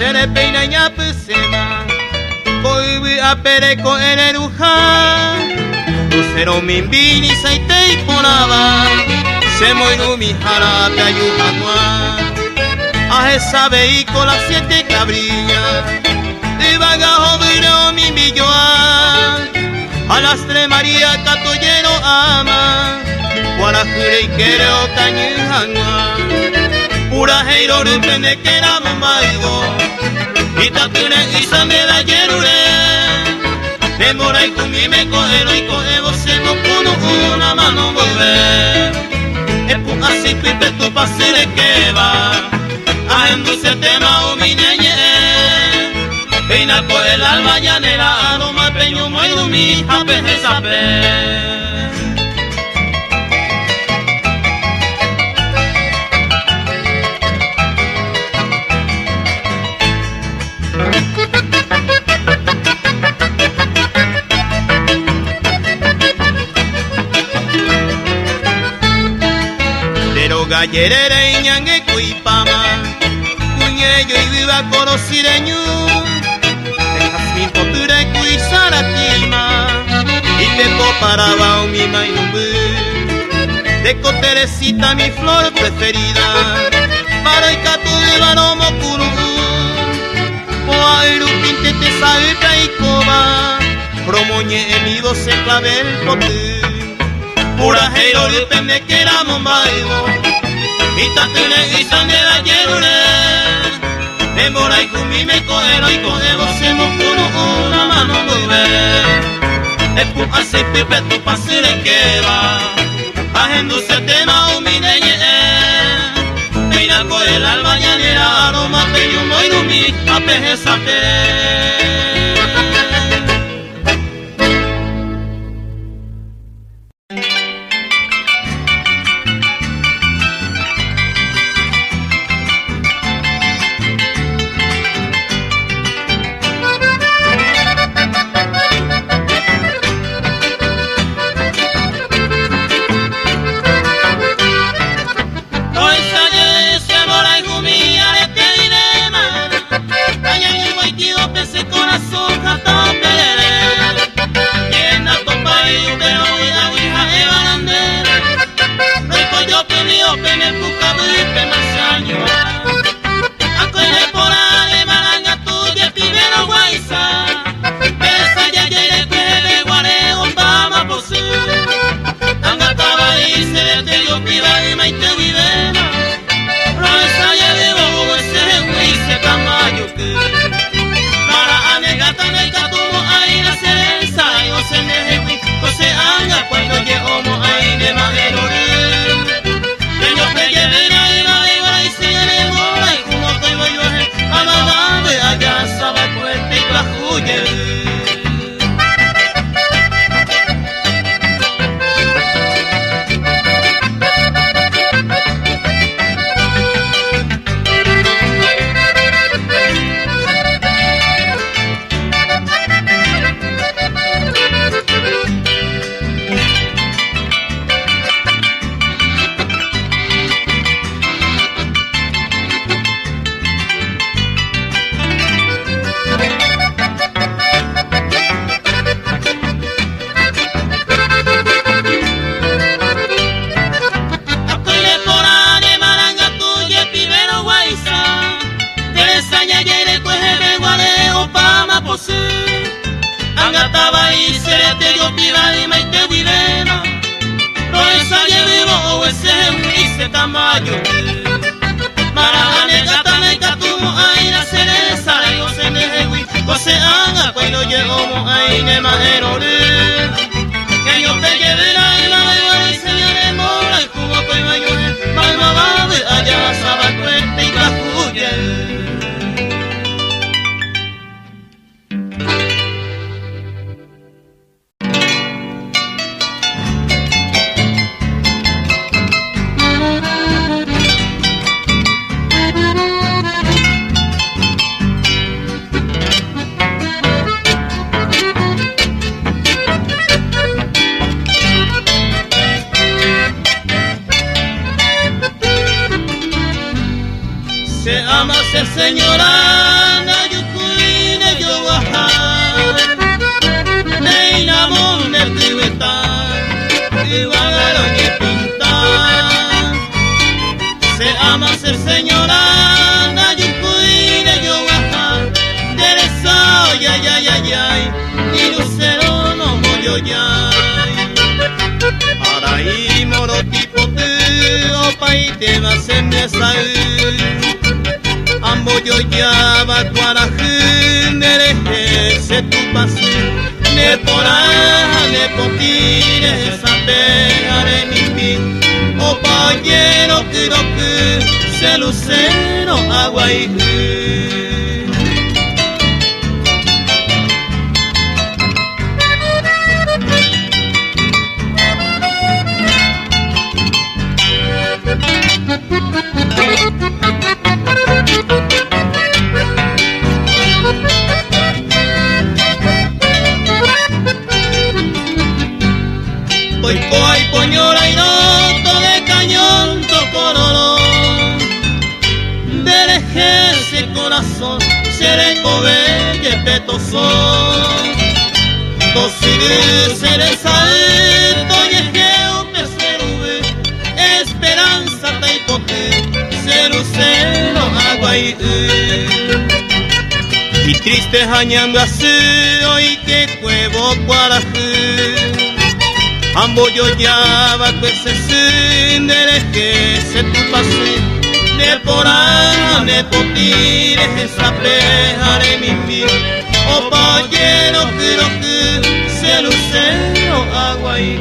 Tere peina ñapusema Koiwi apereko ereruja Lucero mimbini saitei ponaba Semoiru mi jarape ayujanua Aje sabe y con las 7 cabrillas Y bagajo vireo mi milloa A las 3 María catollero ama Guarajure y quereo cañujanua Pura heiro rupene que era bombaigo Y tatune y sameda yerure Demora y kumime kohero y kohebo se no puno una mano volver Epu así pipe tu pasire que va Ajendu se tema o mi ñeñe Peina con el alma llanera Aroma peño muero mi jape sape Gallerere y ñangue cuipama Cuñello y viva conocireño De jazmín poture cuisaratima Y pepo paraba mi mainumbu De coterecita mi flor preferida Para el catu de baromo curu Poairu pintete salta y coba Promoñe emido se clavel potu Pura heiro rupene que era bombaigo Y tatune y sanera yerure Demora y kumime kohero y kohebo se mo puno una mano volver Epu así pipe tu pasire que va Ajendu se tema o mi neñe Peina con el alma llanera Aroma peño moiru mi apeje sape Angataba y serete yo piba y maite videna Roesa ye vivo o ese y se tamayo Marahane gatane katumo aina cereza y o se nejewi o se anga cuando llegamos ahí ne majerore Que yo te llevera y la beba y se viene mora y como que me ayude Malma babe allá sabacuete y la cuye Amase señora ser señora, nadie cuide yo baja, derezao, ya, y lucero no moyo ya. Arai moro tipo tu, opa y te vas en esa ambo yo ya va cuarajun, dereje se tu pase, ne porá, ne potire, esa pegare mi pin. Opa lleno kiroku, se lucero agua y Toy poñora y noto de cañón tocororo, del ese corazón seré cobelle petoso, dosiru seré salto y ejeo perserube, esperanza taipote, cerucero agua y triste jañando así hoy que cuevo cuarajú. Ambo yo ya va pues sin dereje se tu pase de porá de potire esa pejare mi mi opa lleno que se lucero agua y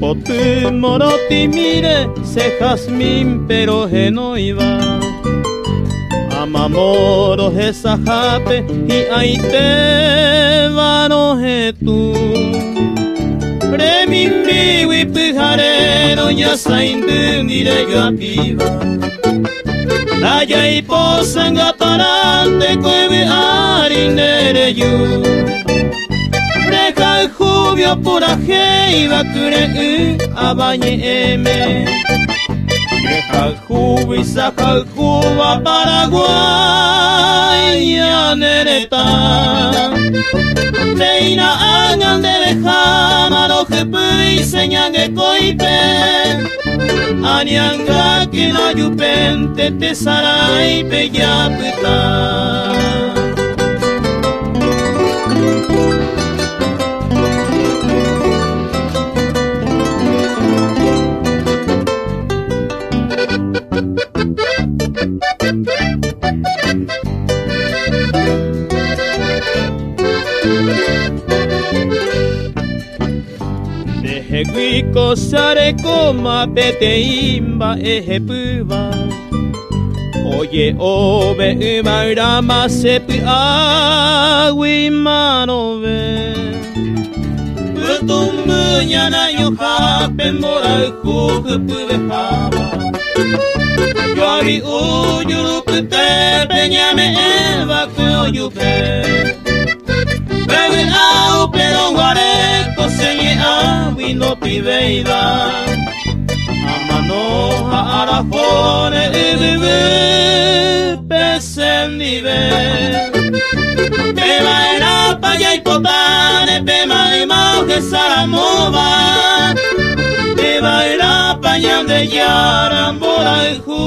Potu moroti mire se jazmín pero genoiva amamoro esa jape y aite vano tu remimbi wipujarero ya saindundire gapiva Daya y posanga parante cueve arinere yu Reja jubio pura jeiba kure abañe eme Reja jubi saja juba Paraguay anereta Reina angan de bejama no jepe y señan de coipe Anyanga que no yupente te sarai peyapeta Deje guico sare coma pete imba eje puba Oye obe ima rama sepi agui manove Utumbu nyana yuhape moral kuku pube haba Yoari uyuru pute peñame elba kuyupe Bebe au pero guareco señe agui no pibeida Amano arafone ibibi pesendive Pema era paya y potane pema y mauge saramova Pema era paya de yarambora y ju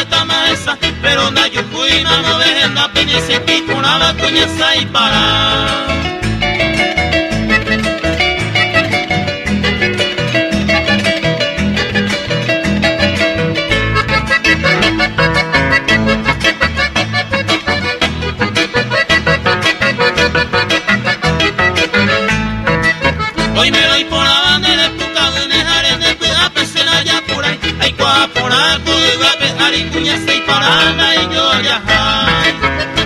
esta maesa, pero na yo fui na no dejen na penise tipo na va cuña sai para. Hoy me doy por la bandera, pucado en el jaren de a pesena ya por ahí. Hay cua por algo de guape, aricuña, seis paranda y yo ya.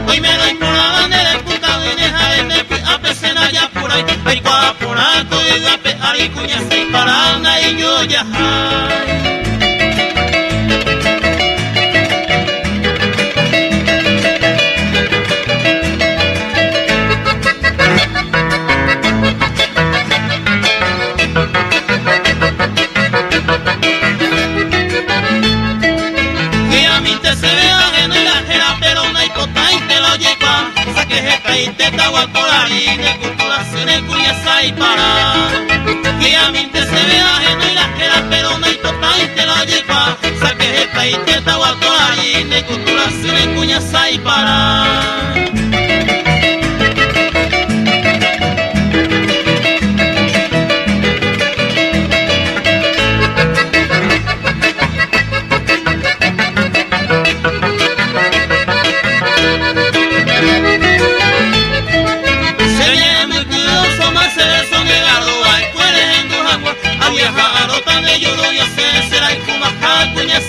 Hoy me doy por la bandera, pucado en el jaren de a pesena ya por ahí. Hay cua por algo de guape, aricuña, seis paranda y yo ya. Y te tahuacolari de cultura cine cuya sai para que a mí te se ve ajeno y la jera pero no hay total y te lo lleva saque esta y te tahuacolari de cultura cine cuya sai para.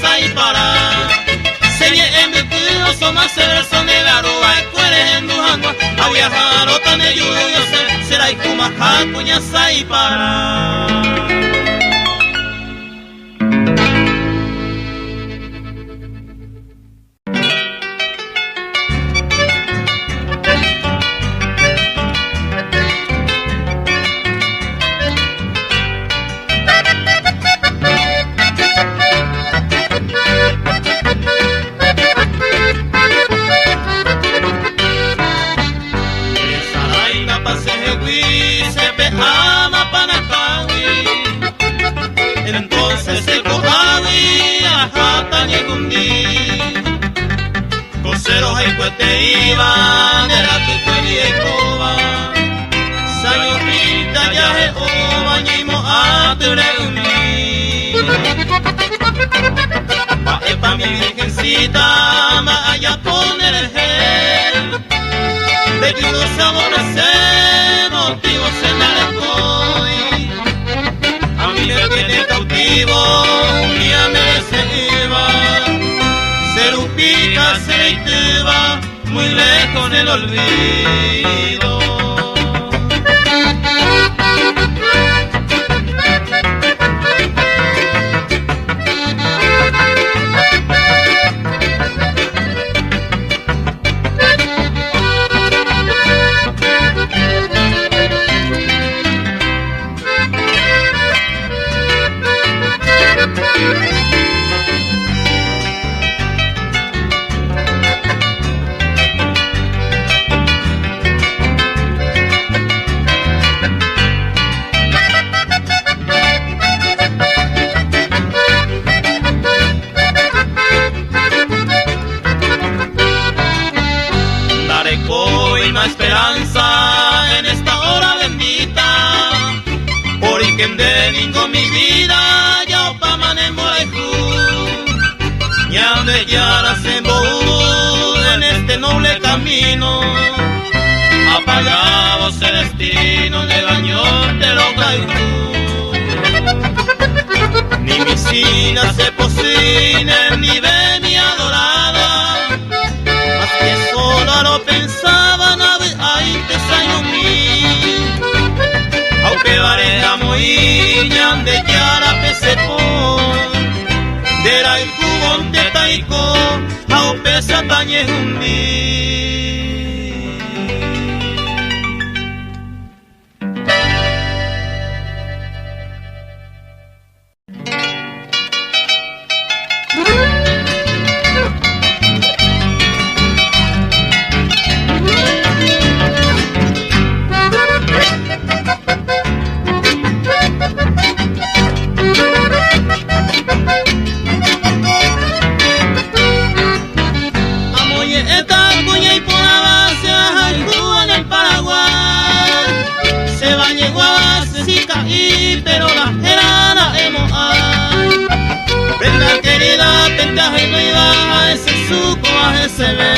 Sai para serie en vestido soma ser son de garoa cueres en dujangua a viajar o tan de yudo yo sé será y kuma jacuña sai para. Entonces se cojawi ajata niegundi coseros hay cuete iban de la tucueli y coba sayorita ya je o bañimo a tureumi pa epa mi virgencita ma allá poner el gel de que uno se aborrece motivos en el estoy a mí me tiene cautivo un día me se iba se rupica se te va muy lejos del olvido. Esperanza en esta hora bendita, porque en domingo mi vida ya opa manemo ya de yara se en este noble camino, apagado ese destino de baño de lo ni mi sina se posine ni ve mi adorada, más que solo lo pensaba ahí te sayo mi aunque varea muy de yara pese por de la el jugón de taiko au pesa tañe hundi. se ve.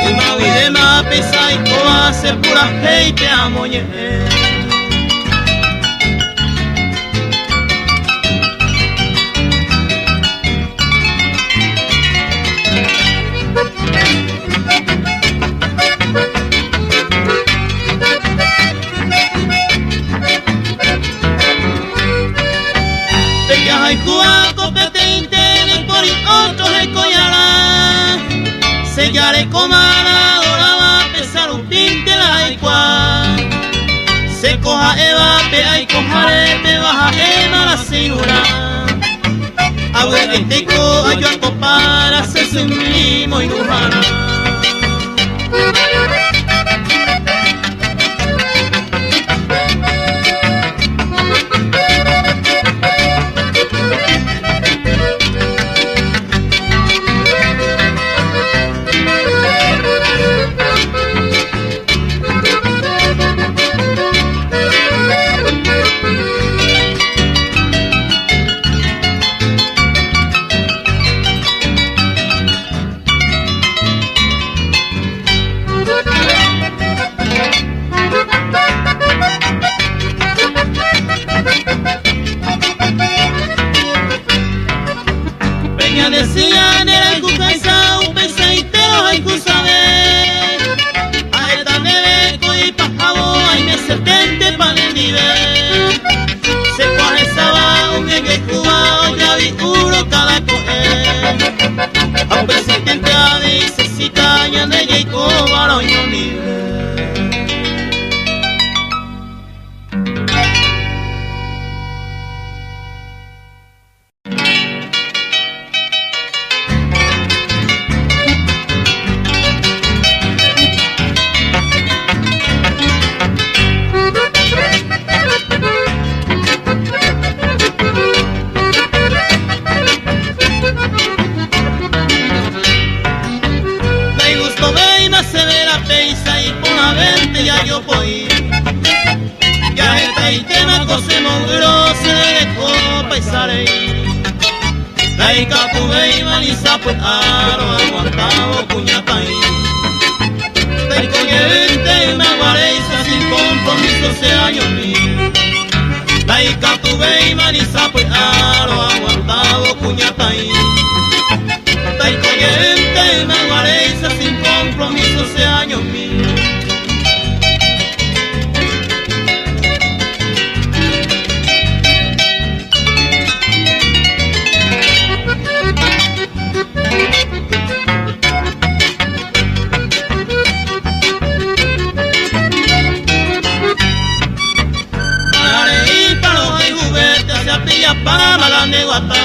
Y maui de mapisa y coa se pura hate amoñe. Hay cuaco que te intele por y otros el collará. Se llare comara, ahora va a pesar un pinte la igual. Se coja eva, pe hay cojare, te baja ema la cinura. Abuela y te coja yo a copar, hace su mimo y nujana. Decían era el cucaizao, un pesaitero hay que saber. A esta neveco y pajabo, hay me setente pa' el nivel. Se coge esa un que cubao, ya vi uno cada coger. A un pesaitente a dice si caña de Jacob, varón y nivel. Ya yo voy, ya está y tema cosemos grose de copa y sale. La ica tuve y maniza pues aro aguantado puñatay. Te coyente y me aguareza sin compromiso se año mío. La ica tuve y maniza pues aro aguantado puñatay. Te coyente y me aguareza sin compromiso se año mío. Para la neguata,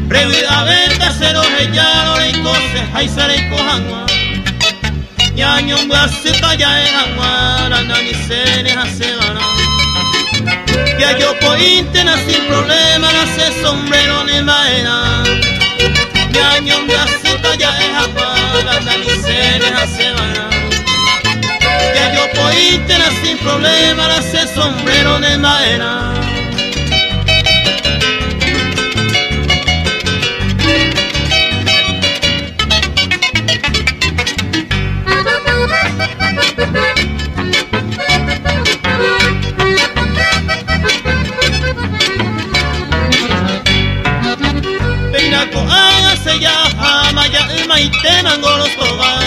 previda venta cero hellado y cose, hay sale y cojanwa. Ñaño un bracito ya es agua, la naniceres hace vana. Ya yo por interna sin problema, nace sombrero ni maena. Ñaño un bracito ya es agua, la naniceres hace vana. Ya yo por interna sin problema, nace sombrero ni maena. Hágase ya, amaya, y te mango los toba.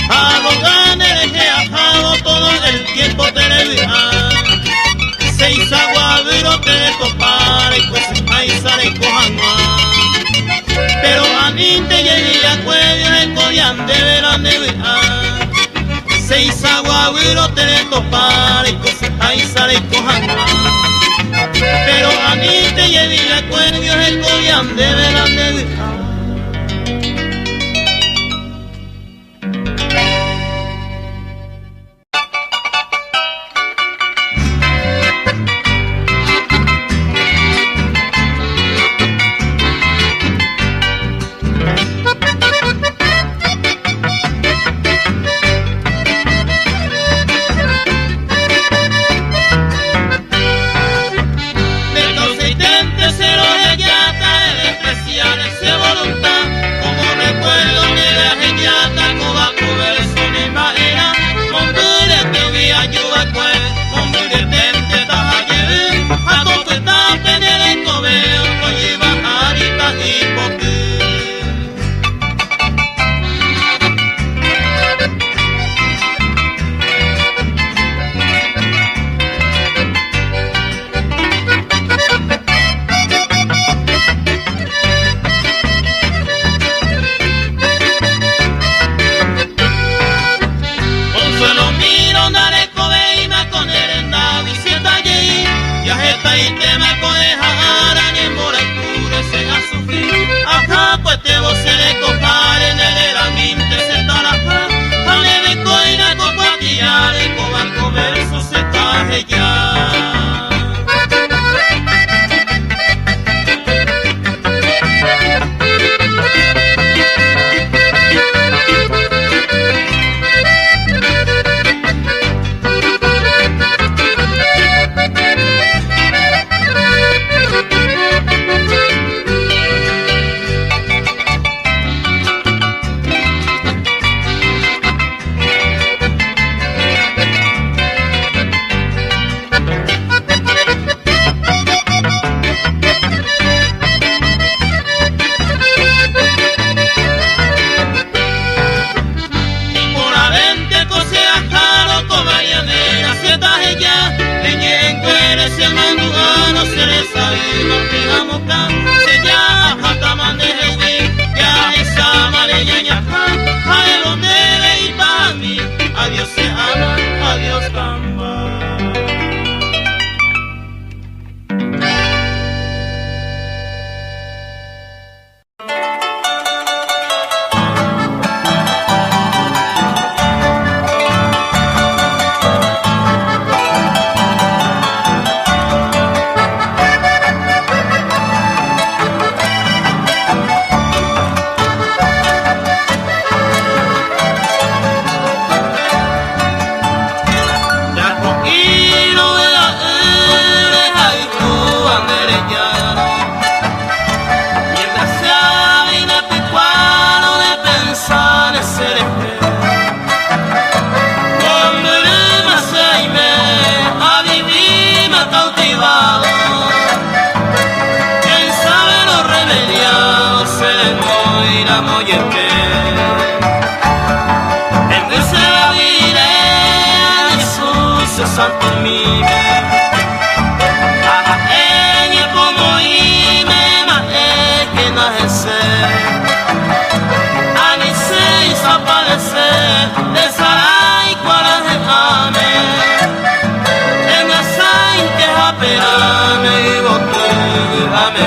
Abogán, hereje, ajabo, todo el tiempo te le dirá. Seis agua, viro, te topar, y cosas, ahí sale, cojanua. Pero a mí te llegué a cuello, el coyan de verán de verán. Seis agua, viro, te topar, y cosas, ahí sale, cojanua. Pero a mí te llevé a cuervios el collan de verán de verán. Cero de llata, despreciado. moyete. En dulce baile, Jesús es santo mime. Aha, en el como y me maé que no es ser. Ani se hizo aparecer de Saray cuara de ame. En la sain que japera me boté a me.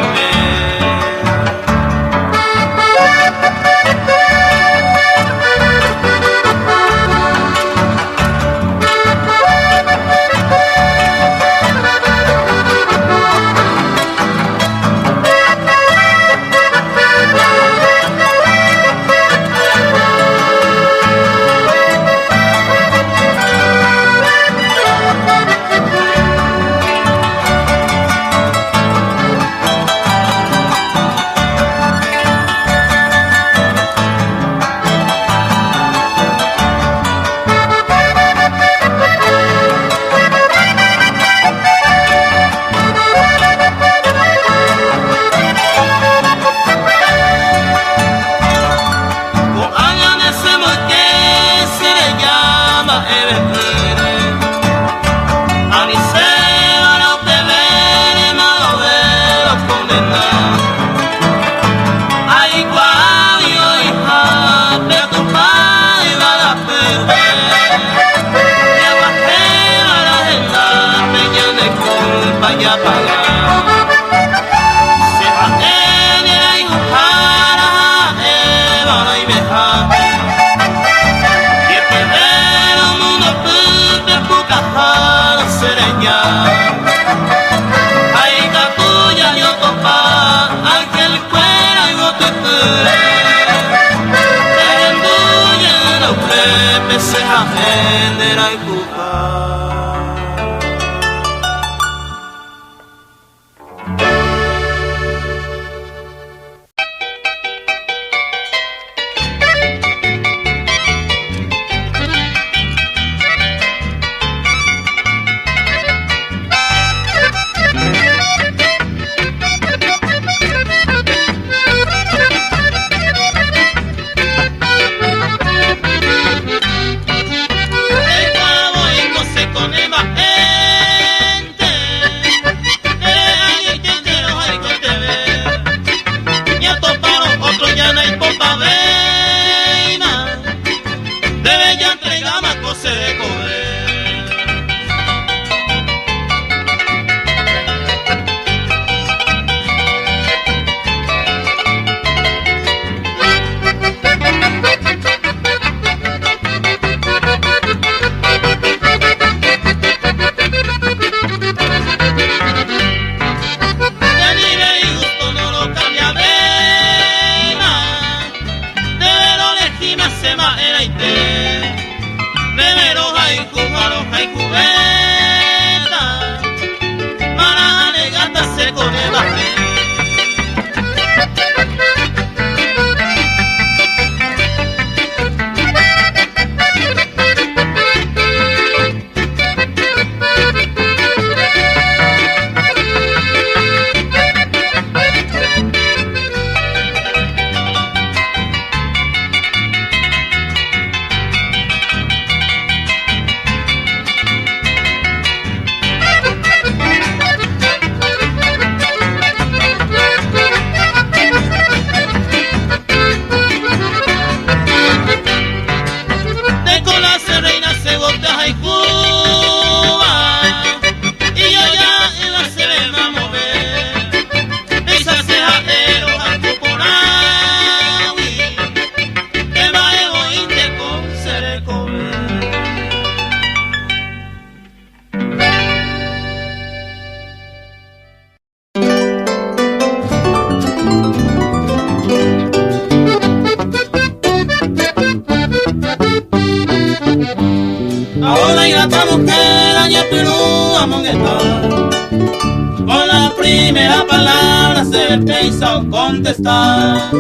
Contestar,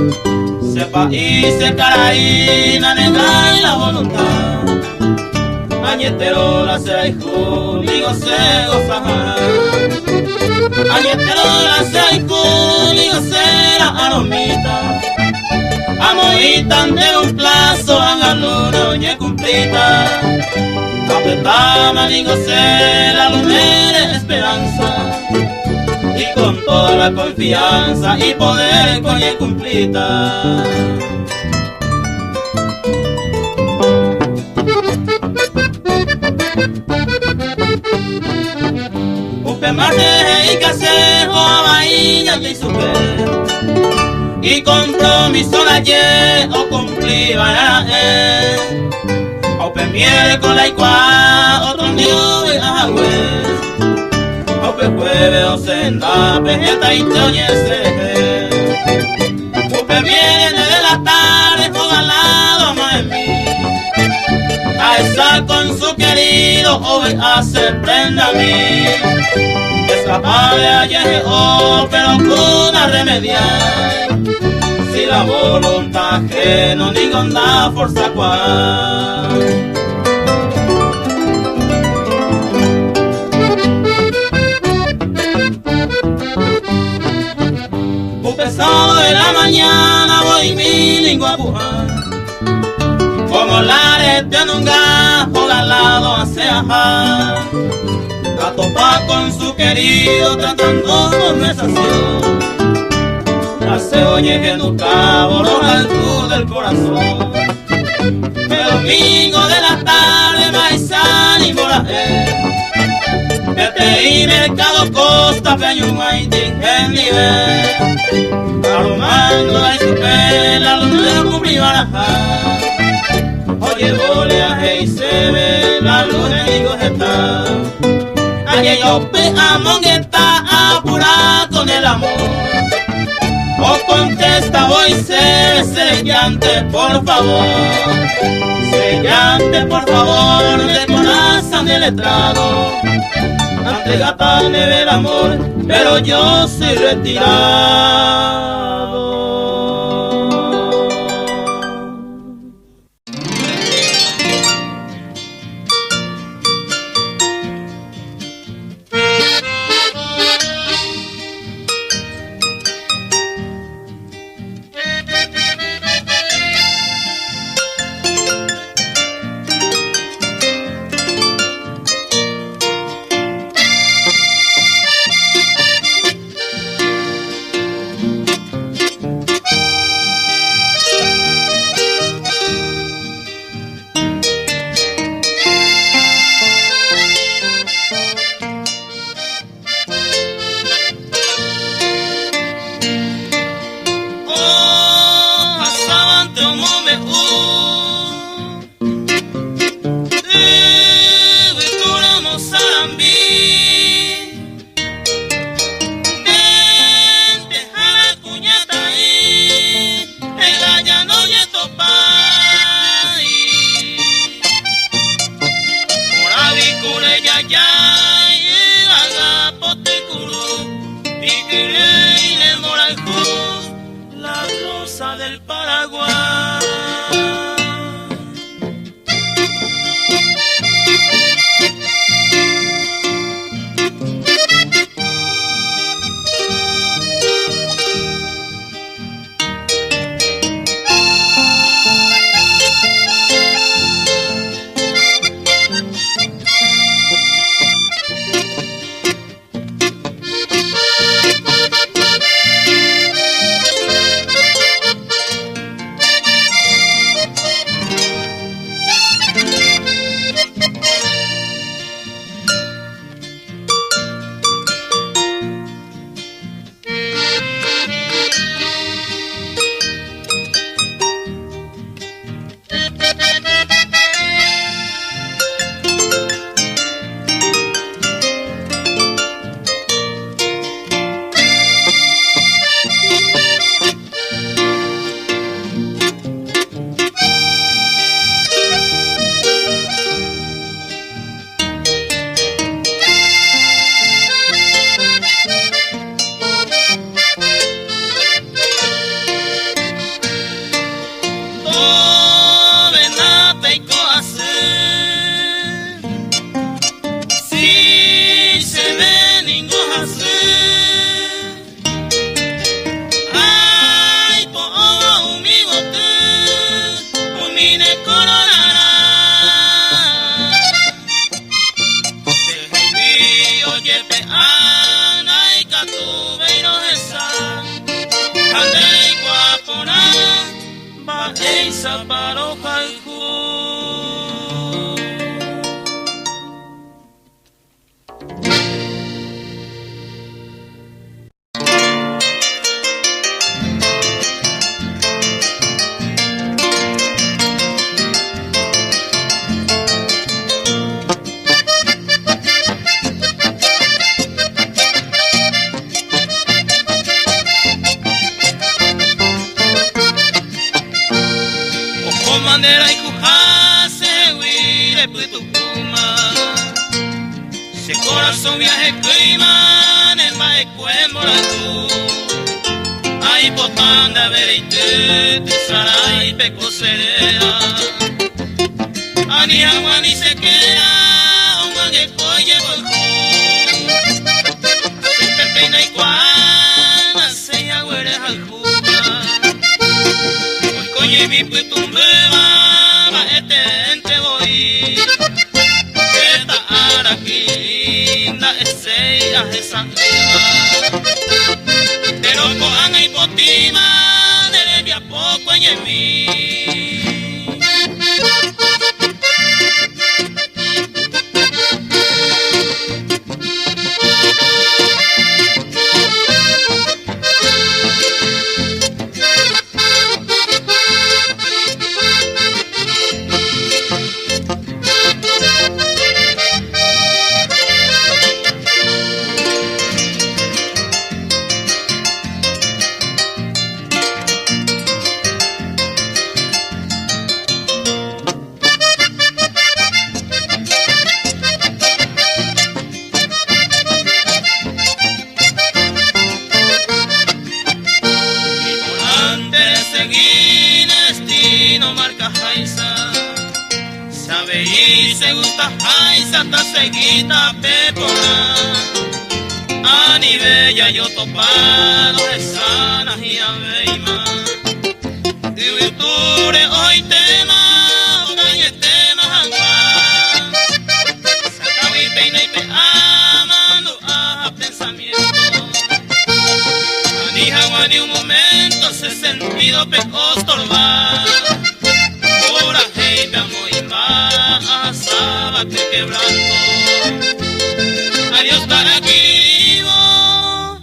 sepa y se caraína negra y la voluntad. Añetero la será hijo, digo se gozará. Añetero la será hijo, digo será aromita. Amo tan de un plazo a luna oñe cumplita. Apretá maningo se la lunera esperanza. Y con toda la confianza y poder coñe cumplita. Upe mate y casejo a vaina te supe. Y compromiso la ye o cumplir a Ope miere con la igual otro niño y agüe. Ope jueves o senda pejeta y te oñese. Ope viene de la tarde con al lado más en mí. A estar con su querido o a hacer prenda a mí. Escapar de ayer pero con a remediar. Si la voluntad que no ninguna fuerza cual. Un pesado de la mañana voy mi lengua a pujar. Como la arete en un gajo galado hacia ajar. A topar con su querido tratando conversación. Se oye que nunca borró al sur del corazón. El domingo de la tarde, maizán y moraje. Vete y mercado costa, peñuma y nivel. Aromando a su pela, luna cumplí baraja. Oye, boleaje y se ve la luna y está. Ayer yo pe amongueta apura con el amor. O contesta voy ser sellante por favor. Sellante por favor de corazón de letrado. Ante gata me ve el amor, pero yo soy retirado. Del Paraguay. eisa paro haiku. Manera y cujase huire putukuma se corazón viaje clima ne mae cuemora tú ay potanda vereite te sarai peco serera ani agua ni se queda un mangue coye volcú se pepeina y cuana se agüere al juba coye mi putumbe pero cojan y potima de a poco en mí. Y se gusta jaisa hasta seguita pepona ani bella yo topado de sanas y aveima y virtude hoy tema gañe tema jangua saca y peina y pe amando a pensamiento ani jangua ni un momento se sentido pe ostorbar coraje y pe amo y sábate quebrando adiós para aquí vivo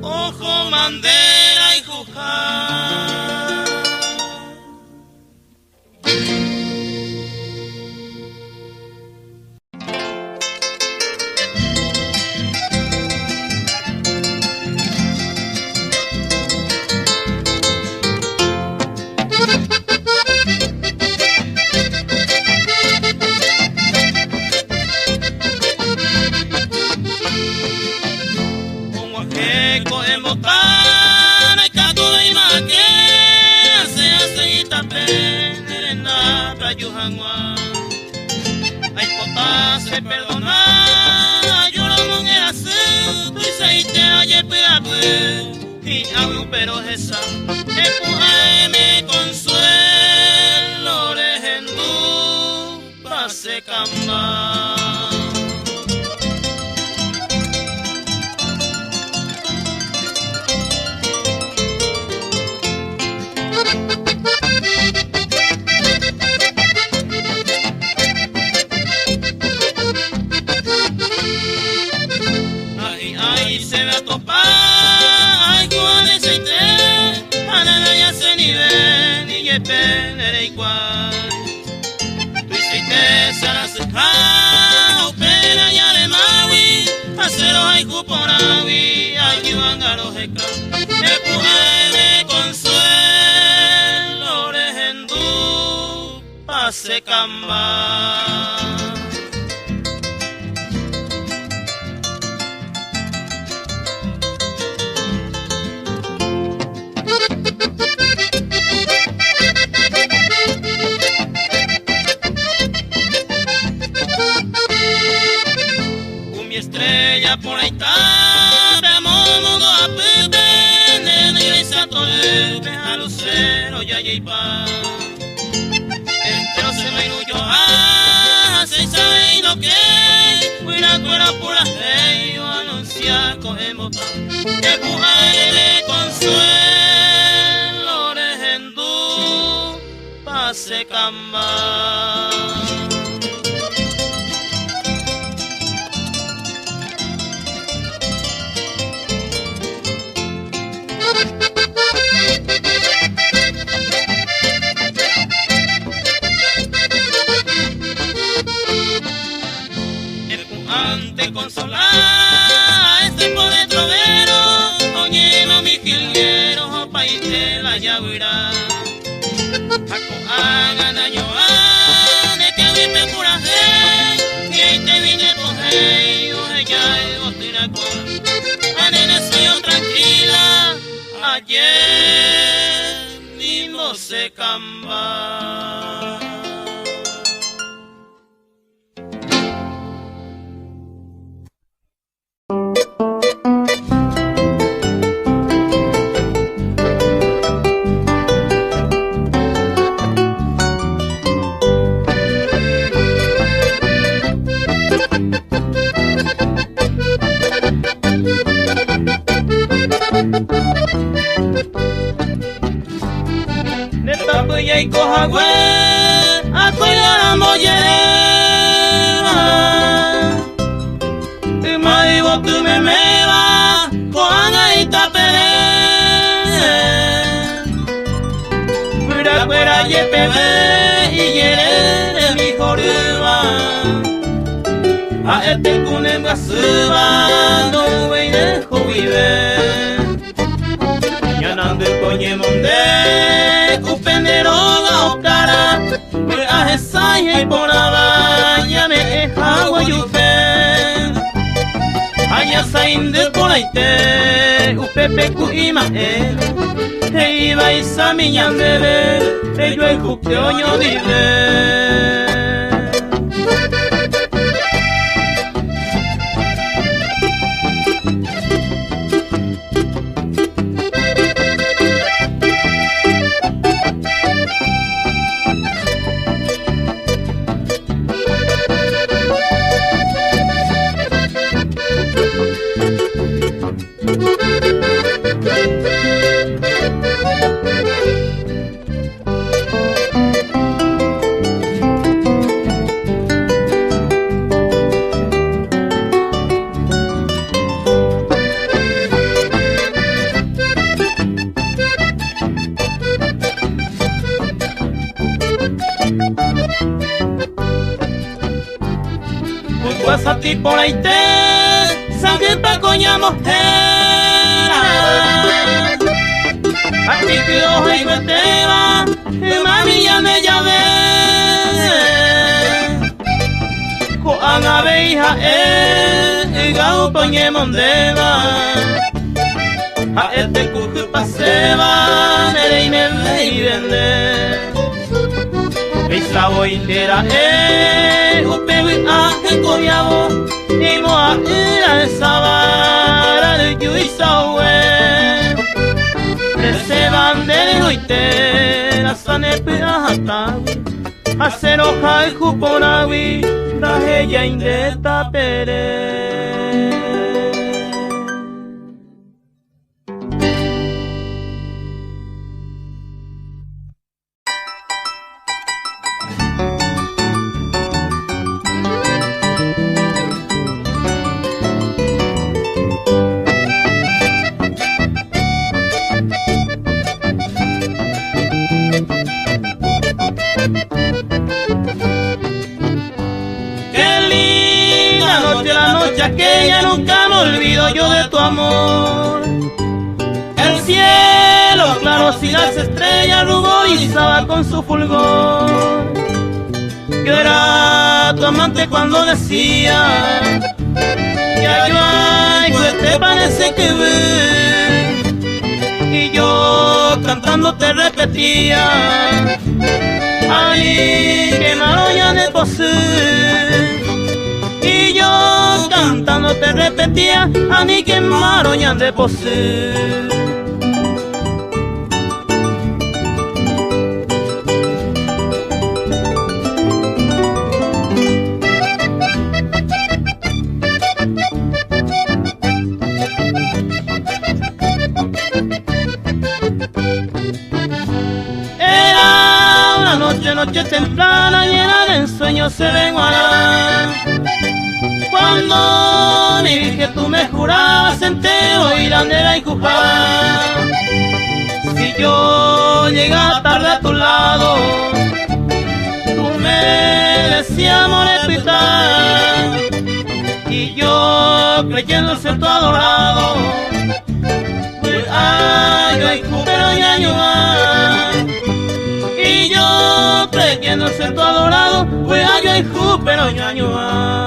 ojo bandera y jujar ay potase perdonar yo lo monera se tu se te oye pirape y hago pero esa me consuelo rehendu pase camba. Se ve a topar, ay, cuál es el tren, anana ya se ni ve, ni ye penere igual. Tu hiciste sara se jao, pena ya de maui, acero ay cuponawi, ay, yuangaro heka, me consuelo, rehendu, pase camba. Estrella por ahí está, mundo a pepe, nena y esa tolepe, a lucero ya y pa. Entero se me iluyo, se sabe lo que, cuida cuera por la ley, yo anunciar cogemos pan, que puja de consuelo, rehendú. se camba. Ante consolar este pobre trovero, oye no mi jilguero, paite la yaguira. Ako hagan año de que viste pura hey, y ahí te vine por hey, oye ya tira con. Anene soy yo tranquila, ayer ni no se camba. Y coja güey, a cuidar a mollera. Y me digo que me va, cojan ahí tapere. Fuera fuera YPB y yere mi joruba. A este cune me suba, no voy dejo vive. Yanando coñe monde, upendero ga okara, me ahesai y ponaba, ya me ejawa yupe. Aya sain de ponaite, upepe kuima te iba y samiñan bebe, te yo el cuqueoño dive. Sati por ahí te, saque pa coña mojera. Aquí que hoja y meteba, y mami ya me llave. Coan abeja y gao poñe mondeba. A este cuju paseba, nere y me ve y vende. Isla boindera upewi ahe koyabo imo aira sabara de yuisawe se bandere hoite la sanepe ahatawi acero jai juponawi raje ya indeta pere. Aquella nunca me olvido yo de tu amor. El cielo claro si las estrellas ruborizaba con su fulgor. Yo era tu amante cuando decía ya yo algo te parece que ve. Y yo cantando te repetía ay que maroña de posee. Y yo cantando te repetía, a mí que maroñan de posee. Era una noche temprana, llena de ensueños se ven guará. Cuando me dije tú me jurabas entero y grande y cujá. Si yo llegaba tarde a tu lado, tú me decías morepita, y yo creyendo ser tu adorado, pues ay, yo pero ñañua. Y yo creyendo ser tu adorado, pues ay, yo pero ñañua.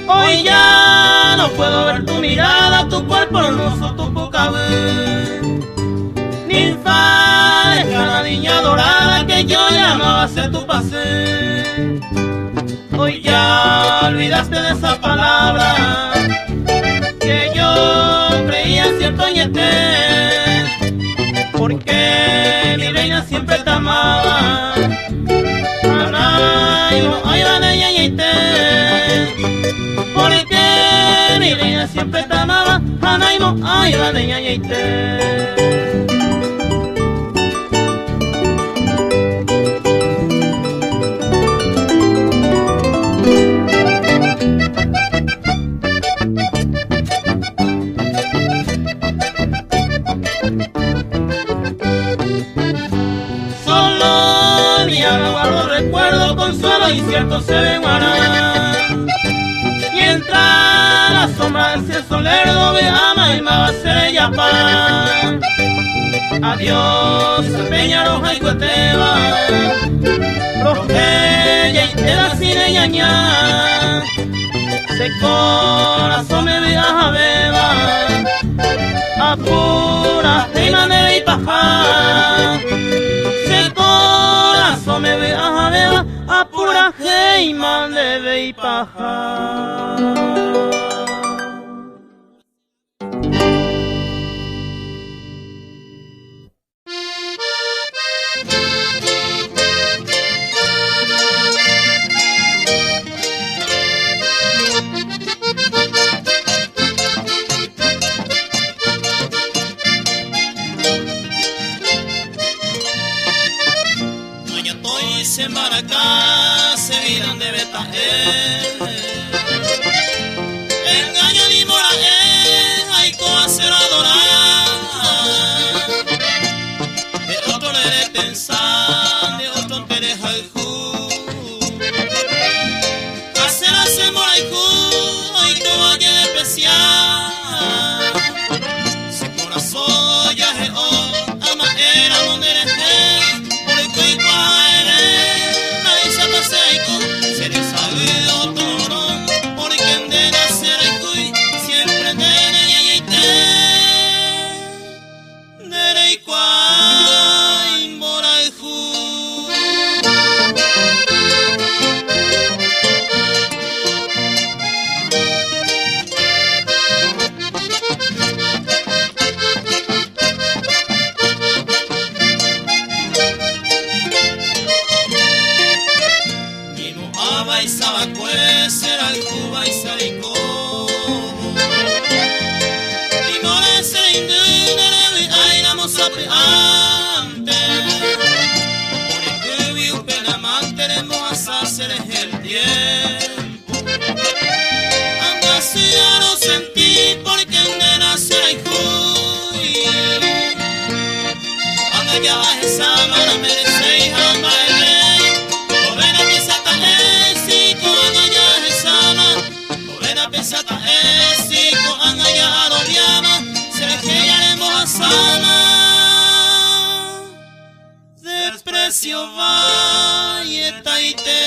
Hoy ya no puedo ver tu mirada, tu cuerpo hermoso, tu boca ver. Ninfa, la niña dorada que yo llamaba a ser tu paseo. Hoy ya olvidaste de esa palabra que yo creía cierto y eterno, porque mi reina siempre te amaba. Porque mi reina siempre te amaba, Anaimo, ay, va de ñañaite. Solo mi alma guardo recuerdo, consuelo y cierto se ven guará. Mientras la sombra del cielo lerdo me ama y me va a ser ella pan. Adiós, peña roja y cueteva, rojeya y tela sin ñaña. Se corazón me viaja beba, apura reina de y paja. Se corazón me viaja beba, apura Heiman de Beipaja. Se maracá, se miran de Betael. Engaño ni morael, hay cosas adorar. De otro le pensar, de otro te deja el ju. Hacer moraiku, hoy tú vayas de especial. Si corazón ya es ama era donde eres. Se le sabe otro no, porque en de nacer hay cuy, siempre de ñañaite, de reikua imbora el ju. Y sabacue será el Cuba y saricó. Y no le se indudere ay la mozape antes. Por el que vi un penamante tenemos a hacer el tiempo. Anda si ya no sentí porque en de nacer hay cuy. Anda ya baja esa mano merece y jamba el rey. Pesata esiko angaya adoriama sergearemos a sana desprecio vaya taite.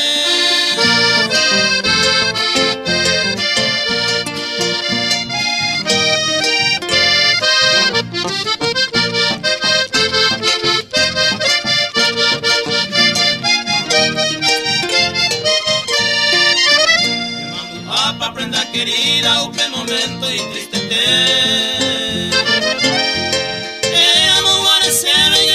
Prenda querida, un momento y triste te. Amo guareceme y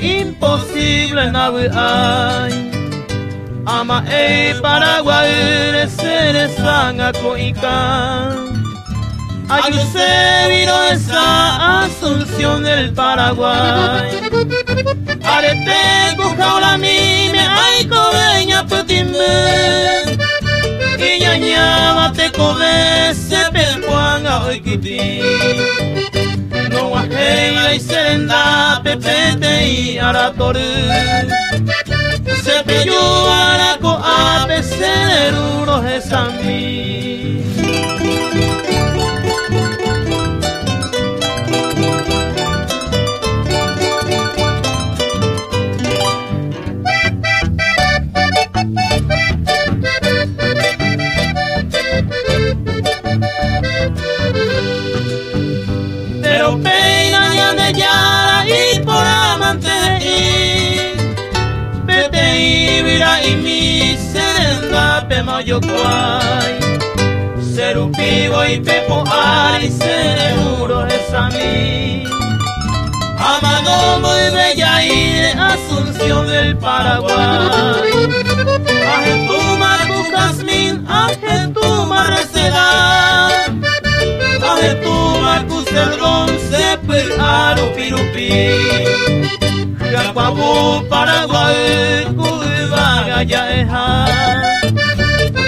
Imposible nawe ay ama Paraguay se sanga ko ikan ayuse vino esa Asunción del Paraguay arete buscaula mi me ay coveña putimbe y ñañaba te cove se pelcuanga hoy kiti no guajela y serenda pepete y aratoru se pilló araco a peceruros de Sambi pero peina ya de Yara y por amante no yo guay. Serupivo y Pepo Ari, seguro es a mí. Amado muy bella y de Asunción del Paraguay. Ajetuma tu jazmín, ajetuma recedad. Ajetuma tu cedrón, sepe aro pirupi. Yacuabú, Paraguay, Cuba, Gallaeja.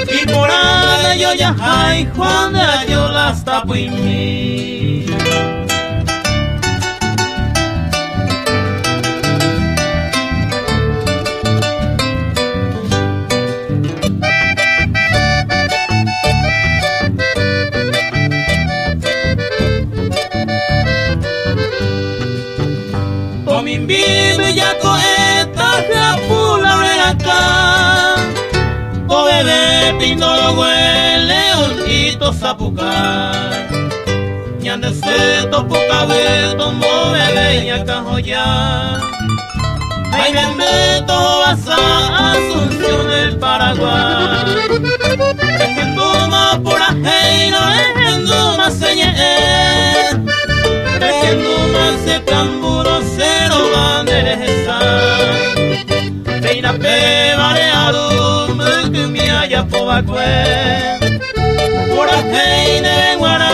Y por ahí yo ya hay, Juan de yo las tapo y mí. Vive ya coeta, japula acá. O bebé, pindolo, huele, leonito, zapucar. Ñande seto, poca vez, tombo, bebé, ya cajoya. Ay, Beto, Basa, Asunción del Paraguay. Ejenduma por ajeino, ejenduma señe. Ejenduma se camburo, cero bandereja. Reina peba de alum, que me haya pobacue. Por ajeine, guara.